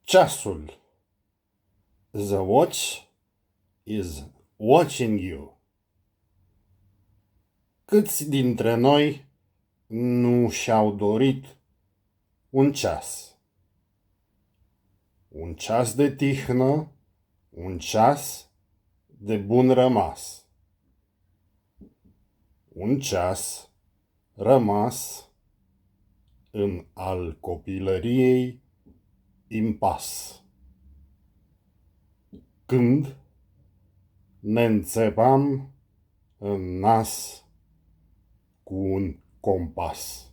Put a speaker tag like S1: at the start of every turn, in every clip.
S1: Ceasul. The watch is watching you. Câți dintre noi nu și-au dorit un ceas? Un ceas de tihnă, un ceas de bun rămas. Un ceas rămas în al copilăriei impas. Când ne înțepam în nas cu un compas.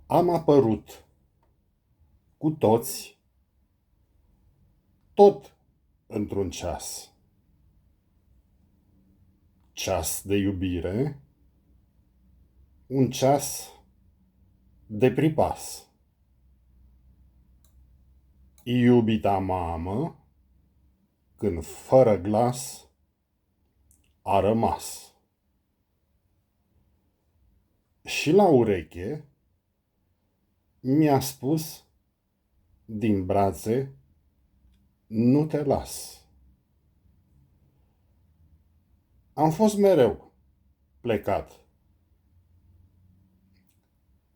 S1: Am apărut cu toți tot într-un ceas. Ceas de iubire, un ceas de pripas. Iubita mamă, când fără glas a rămas. Și la ureche mi-a spus din brațe, nu te las. Am fost mereu plecat,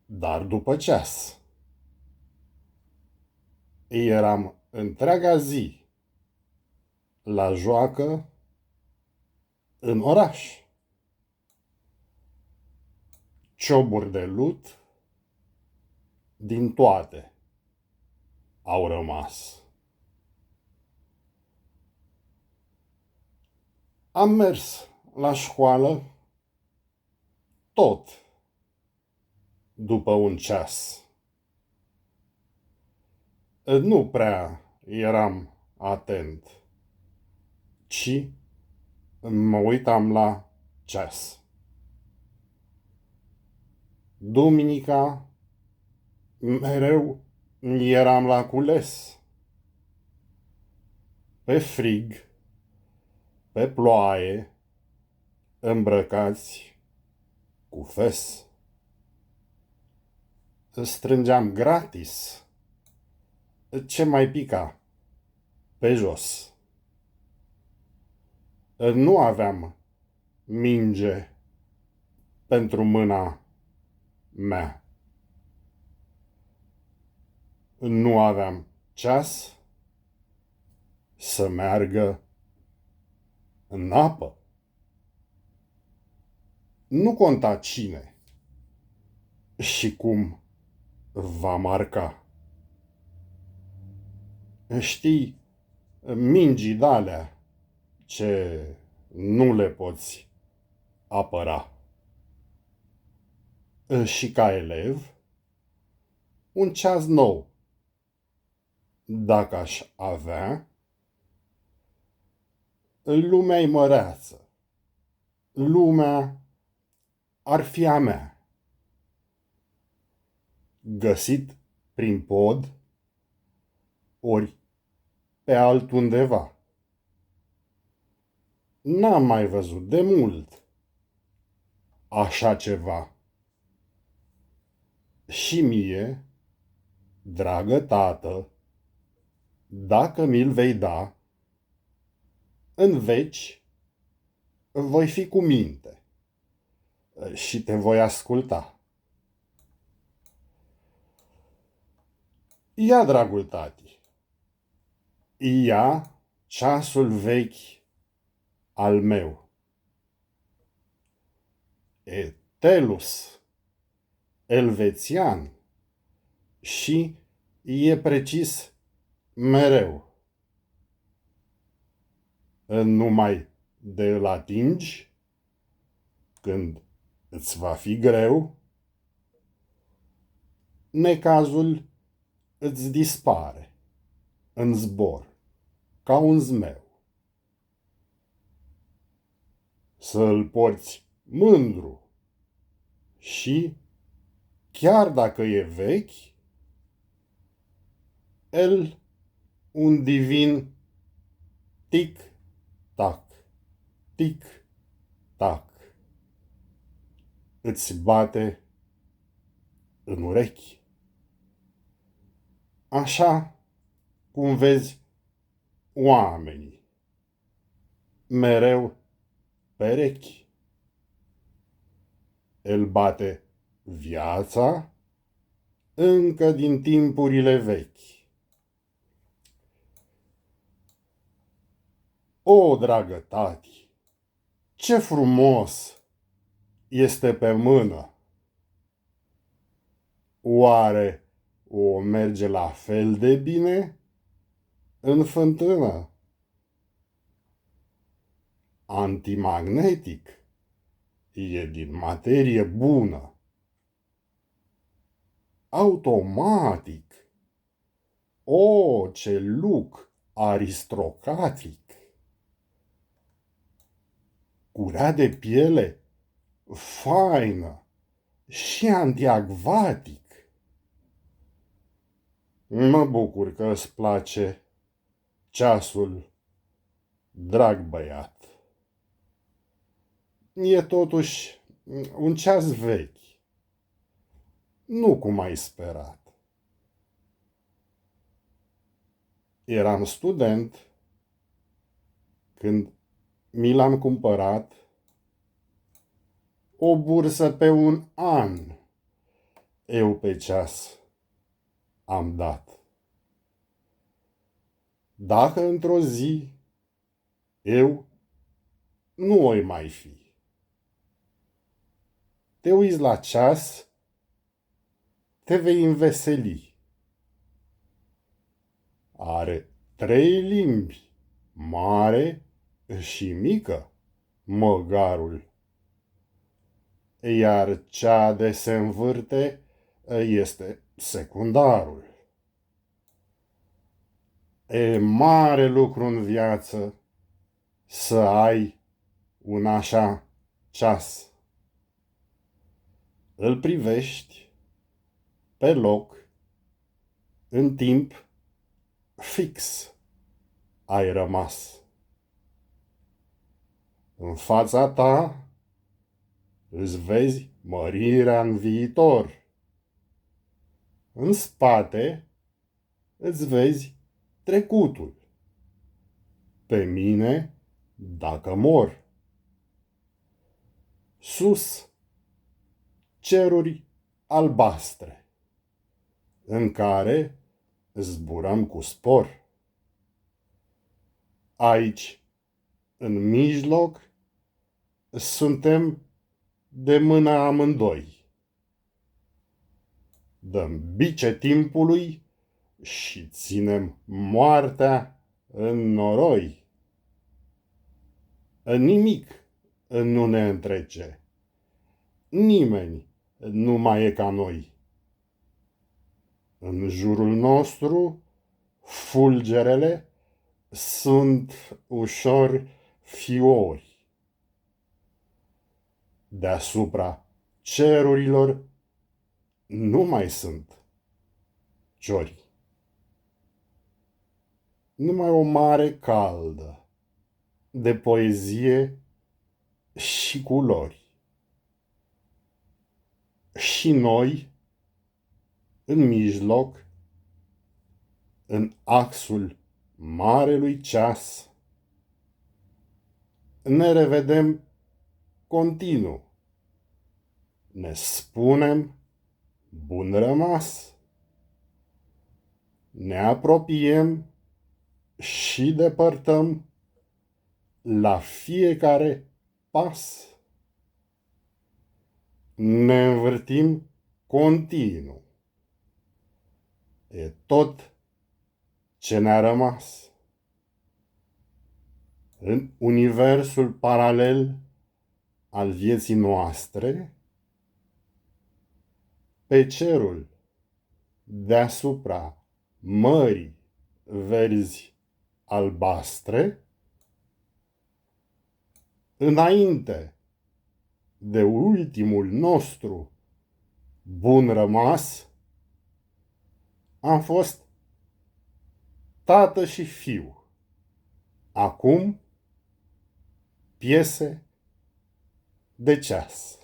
S1: dar după ceas. Eram întreaga zi la joacă în oraș. Cioburi de lut din toate au rămas. Am mers la școală tot după un ceas. Nu prea eram atent, ci mă uitam la ceas. Duminica mereu eram la cules. Pe frig, pe ploaie, îmbrăcați cu fes. Strângeam gratis ce mai pica pe jos. Nu aveam minge pentru mâna mea. Nu aveam ceas să meargă în apă. Nu conta cine și cum va marca. Știi, mingii d'alea ce nu le poți apăra. Și ca elev, un ceas nou, dacă aș avea, lumea-i măreață, lumea ar fi a mea. Găsit prin pod, ori pe altundeva. N-am mai văzut de mult așa ceva. Și mie, dragă tată, dacă mi-l vei da, în veci voi fi cu minte și te voi asculta. Ia, dragul tati, ia ceasul vechi al meu. Telus, elvețian, și e precis mereu. Numai de îl atingi, când îți va fi greu, necazul îți dispare în zbor, ca un zmeu. Să-l porți mândru și, chiar dacă e vechi, el un divin tic-tac, tic-tac îți bate în urechi. așa cum vezi oamenii, mereu perechi. Îl bate viața încă din timpurile vechi. O, dragă tati, ce frumos este pe mână! Oare o merge la fel de bine în fântână? Antimagnetic, e din materie bună. Automatic, o, ce look aristocratic! Curea de piele faină și antiacvatic. Mă bucur că îți place ceasul, drag băiat. E totuși un ceas vechi, nu cum ai sperat. Eram student când mi l-am cumpărat, o bursă pe un an eu pe ceas am dat. Dacă într-o zi eu nu voi mai fi, te uiți la ceas, te vei înveseli. Are 3 limbi, mare și mică, măgarul. Iar cea de se învârte este secundarul. E mare lucru în viață să ai un așa ceas. Îl privești pe loc, în timp fix ai rămas. În fața ta îți vezi mărirea în viitor. În spate îți vezi trecutul. Pe mine, dacă mor. Sus, ceruri albastre, în care zburăm cu spor. Aici, în mijloc, suntem de mână amândoi. Dăm bice timpului și ținem moartea în noroi. Nimic nu ne întrece. Nimeni nu mai e ca noi. În jurul nostru, fulgerele sunt ușor fiori. Deasupra cerurilor nu mai sunt ciori. Numai o mare caldă de poezie și culori. Și noi, în mijloc, în axul marelui ceas, ne revedem continuu. Ne spunem bun rămas. Ne apropiem și depărtăm la fiecare pas. Ne învârtim continuu. E tot ce ne-a rămas. În universul paralel al vieții noastre, pe cerul deasupra mării verzi albastre, înainte de ultimul nostru bun rămas, am fost tată și fiu. Acum, piese de ceas.